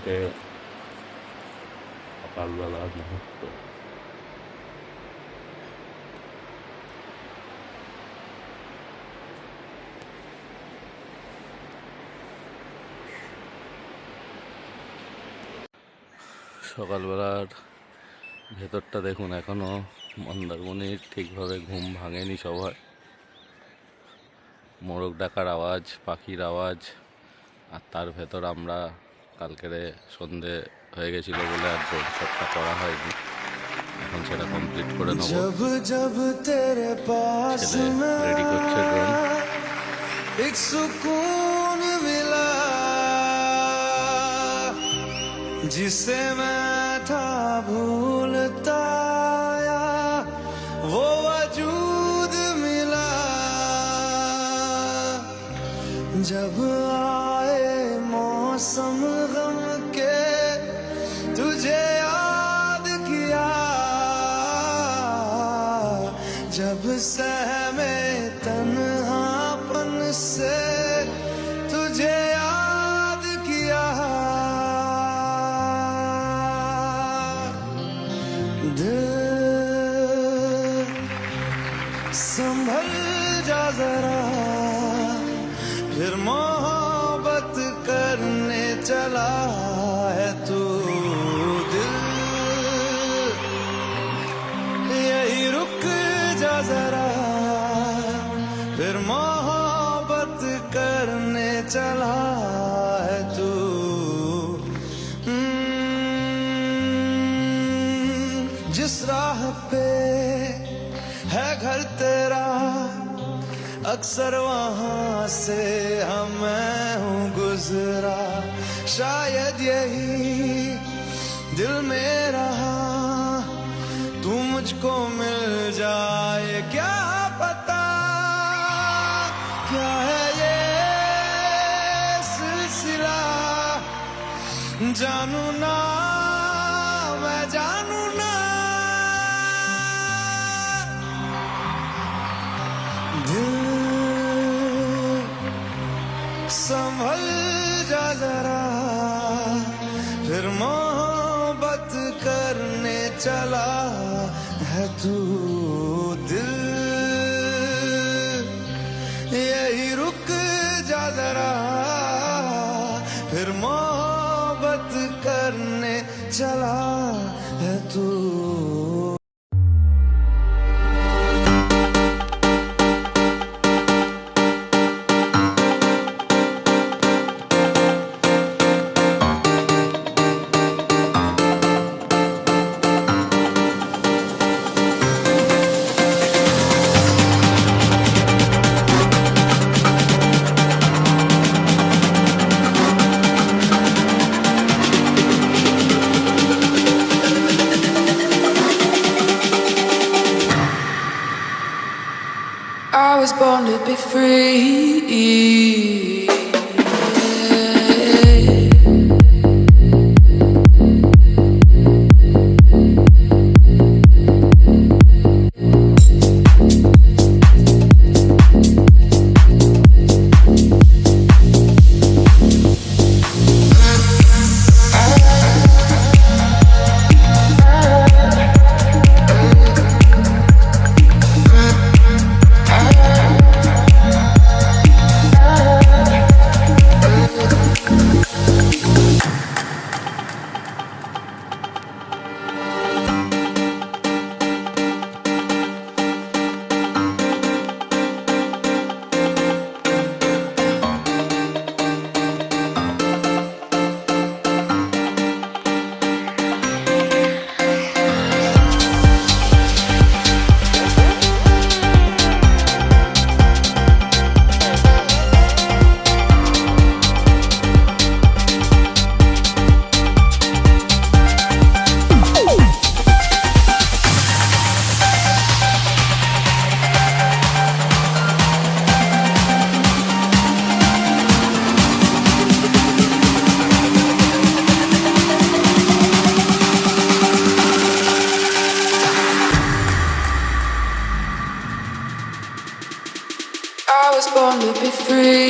আজকে সকালবেলার মুহূর্ত। সকালবেলার ভেতরটা দেখুন, এখনো মন্দারমণির ঠিকভাবে ঘুম ভাঙেনি সবার। মোরগ ডাকার আওয়াজ, পাখির আওয়াজ, আর তার ভেতর আমরা কালকেরে সন্ধে হয়ে গেছিল বলে আর ড্রোন শটটা করা হয়নি। এখন সেটা কমপ্লিট করে নেব। ছেলে রেডি করছে ড্রোন। एक सुकून मिला जिसे मैं था भूलता आया, वो वजूद मिला जब आए मौसम गम के, तुझे याद किया जब सहमे तन्हापन से, तुझे याद किया। दिल संभल जा जरा, फिर मोहब्बत करने चला है तू। दिल यही रुक जा जरा, फिर मोहब्बत करने चला है तू। जिस राह पे है घर तेरा, अक्सर वहां से मैं हूँ गुजरा। शायद यही दिल में रहा, तू मुझको मिल जाए, क्या पता क्या है ये सिलसिला। जानू ना मैं जानू ना, दिल संभल जा जरा, फिर मोहब्बत करने चला है तू। दिल यही रुक जा जरा, फिर मोहब्बत करने चला है तू। I was born to be free. I was born to be free.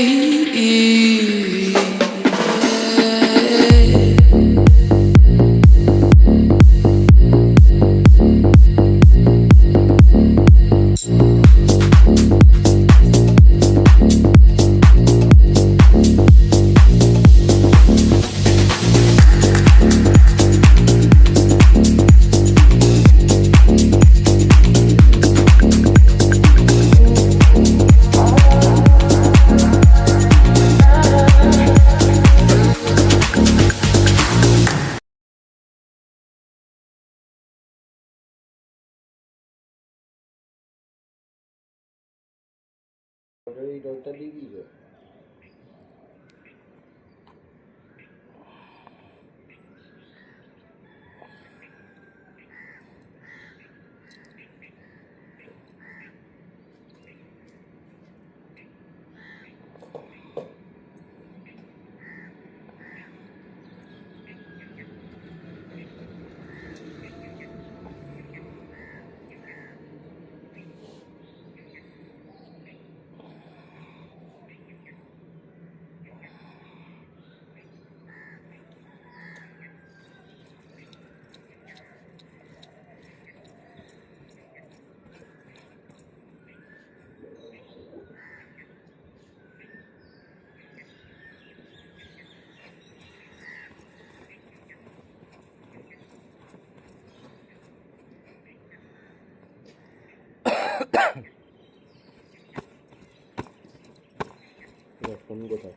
Phone কোথায়?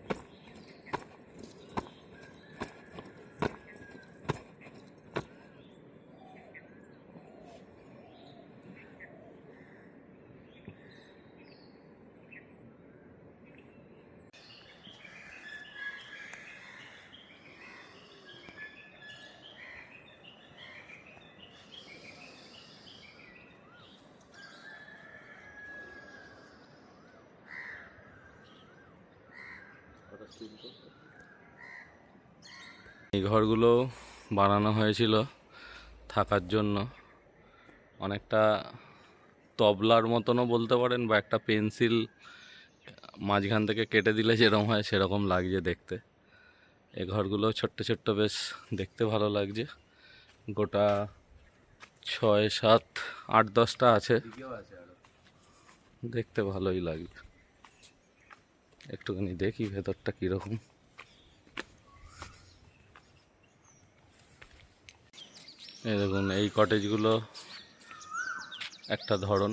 এই ঘরগুলো বানানো হয়েছিল থাকার জন্য, অনেকটা তবলার মতনও বলতে পারেন, বা একটা পেন্সিল মাঝখান থেকে কেটে দিলে যেরকম হয় সেরকম লাগছে দেখতে। এই ঘরগুলো ছোট্ট ছোট্ট, বেশ দেখতে ভালো লাগছে। গোটা 6, 7, 8, 10টা আছে, দেখতে ভালোই লাগছে। একটুখানি দেখি ভেতরটা কীরকম। এই দেখুন, এই কটেজগুলো একটা ধরন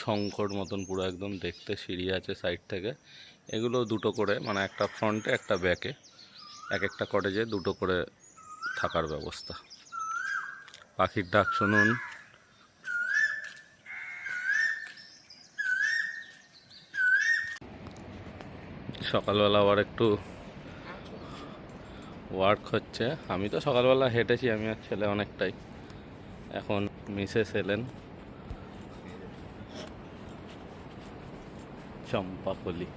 শঙ্কর মতন পুরো একদম দেখতে, সিঁড়ি আছে সাইড থেকে। এগুলো দুটো করে, মানে একটা ফ্রন্টে একটা ব্যাকে, এক একটা কটেজে দুটো করে থাকার ব্যবস্থা। পাখির ডাক শুনুন। সকালবেলা আবার একটু ওয়ার্ক হচ্ছে। আমি তো সকালবেলা হেঁটেছি, আমি আর ছেলে অনেকটাই। এখন মিসেস এলেন, চম্পাকলি।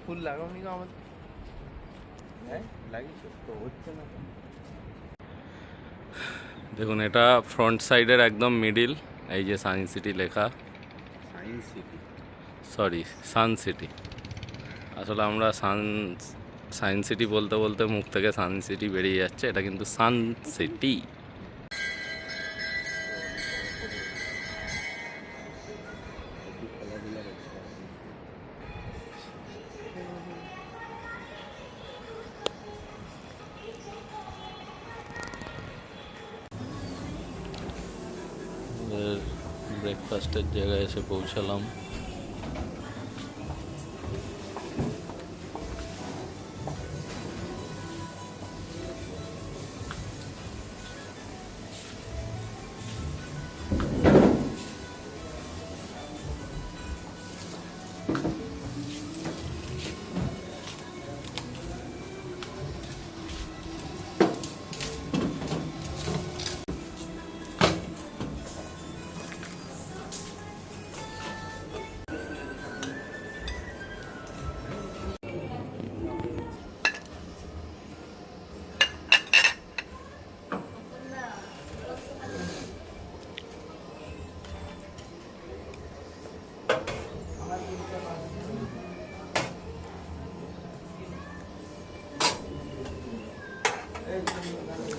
ফুল লাগাওনি আমাদের? লাগিয়েছো তো, হচ্ছে না। দেখুন, এটা ফ্রন্ট সাইডের একদম মিডিল। এই যে সায়েন্স সিটি লেখা, science city, sorry sun city. আসলে আমরা সায়েন্স সিটি বলতে বলতে মুখ থেকে সান সিটি বেরিয়ে যাচ্ছে, এটা কিন্তু সান সিটি। ব্রেকফাস্টের জায়গায় এসে পৌঁছালাম।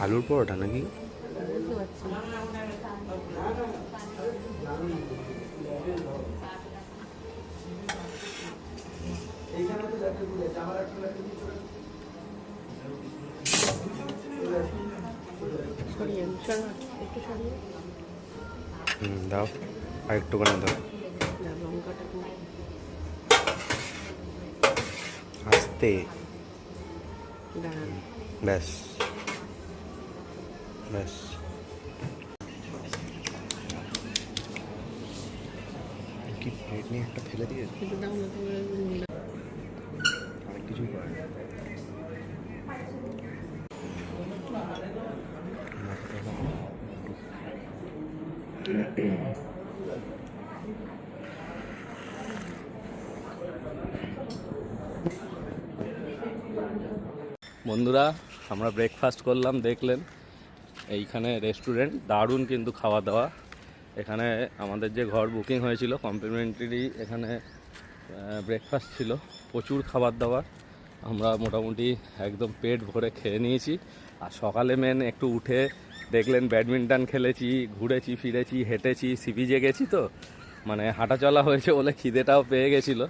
আলুর পরোটা নাকি? দাও, আর একটুখানি দাও, আস্তে, ব্যাস ব্যাস। কি প্লেট নিয়ে একটা ফেলে দিয়ে অনেক কিছুই করে বন্ধুরা আমরা ব্রেকফাস্ট করলাম, দেখলেন এইখানে রেস্টুরেন্ট, দারুণ কিন্তু খাওয়া দাওয়া। এখানে আমাদের যে ঘর বুকিং হয়েছিল কমপ্লিমেন্টারি এখানে ব্রেকফাস্ট ছিল, প্রচুর খাবার দাবার, আমরা মোটামুটি একদম পেট ভরে খেয়ে নিয়েছি। আর সকালে মেন একটু উঠে দেখলেন ব্যাডমিন্টন খেলেছি, ঘুরেছি ফিরেছি, হেঁটেছি, সি বিচে গেছি, তো মানে হাঁটা চলা হয়েছে বলে খিদেটাও পেয়ে গেছিলো।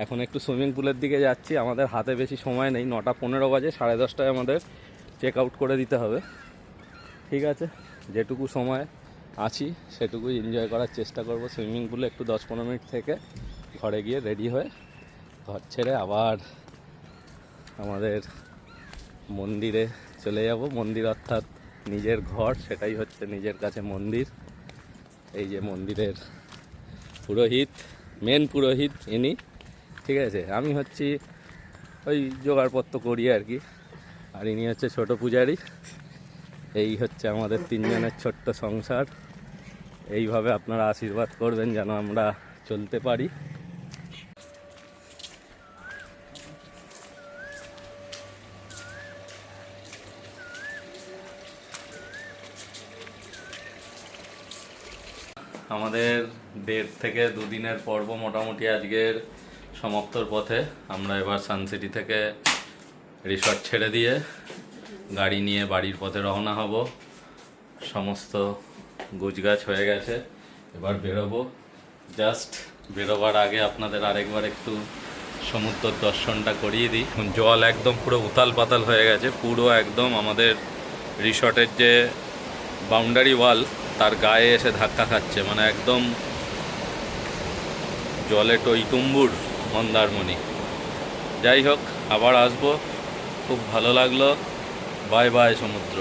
এখন একটু সুইমিং পুলের দিকে যাচ্ছি, আমাদের হাতে বেশি সময় নেই, 9:15 বাজে, 10:30টায় আমাদের চেক আউট করে দিতে হবে। ঠিক আছে, যেটুকু সময় আছি সেটুকুই এনজয় করার চেষ্টা করব। সুইমিং পুলে একটু 10-15 মিনিট থেকে ঘরে গিয়ে রেডি হয়ে ঘর ছেড়ে আবার আমাদের মন্দিরে চলে যাব। মন্দির অর্থাৎ নিজের ঘর, সেটাই হচ্ছে নিজের কাছে মন্দির। এই যে মন্দিরের পুরোহিত, মেন পুরোহিত ইনি। ঠিক আছে, আমি হচ্ছি ওই জোগাড়পত্র করি আর কি, আর ইনি হচ্ছে ছোট পূজারি। এই হচ্ছে আমাদের 3 জনের ছোট্ট সংসার। এইভাবে আপনারা আশীর্বাদ করবেন যেন আমরা চলতে পারি। আমাদের 1.5 থেকে 2 দিনের পর্ব মোটামুটি আজকের সমাপ্তর পথে। আমরা এবার সানসিটি থেকে রিসর্ট ছেড়ে দিয়ে গাড়ি নিয়ে বাড়ির পথে রওনা হব। সমস্ত গুছগাছ হয়ে গেছে, এবার বেরোবো। জাস্ট বেরোবার আগে আপনাদের আরেকবার একটু সমুদ্র দর্শনটা করিয়ে দিই। জল একদম পুরো উতাল পাতাল হয়ে গেছে, পুরো একদম আমাদের রিসর্টের যে বাউন্ডারি ওয়াল তার গায়ে এসে ধাক্কা খাচ্ছে, মানে একদম জলে টইটুম্বুর মন্দারমণি। যাই হোক, আবার আসবো, খুব ভালো লাগলো। বাই বাই সমুদ্র।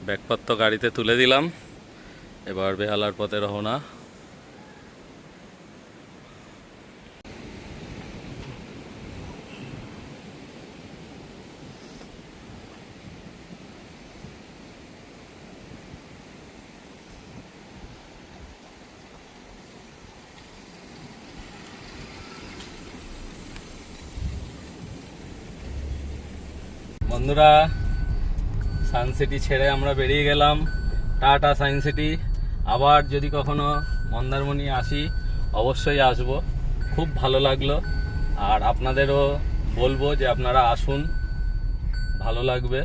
ব্যাগপত্র গাড়িতে তুলে দিলাম, এবার বেহালার পথে রওনা। বন্ধুরা, সানসিটি ছেড়ে আমরা বেরিয়ে গেলাম। Tata Sun City. আবার যদি কখনো মন্দারমণি আসি অবশ্যই আসব, খুব ভালো লাগলো। আর আপনাদেরও বলবো যে আপনারা আসুন, ভালো লাগবে।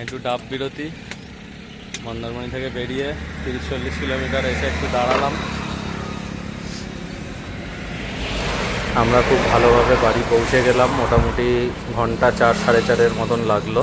একটু ডাব বিরতি, মন্দারমণি থেকে বেরিয়ে 30-40 কিলোমিটার এসে একটু দাঁড়ালাম। আমরা খুব ভালোভাবে বাড়ি পৌঁছে গেলাম, মোটামুটি ঘন্টা 4-4.5 মতন লাগলো।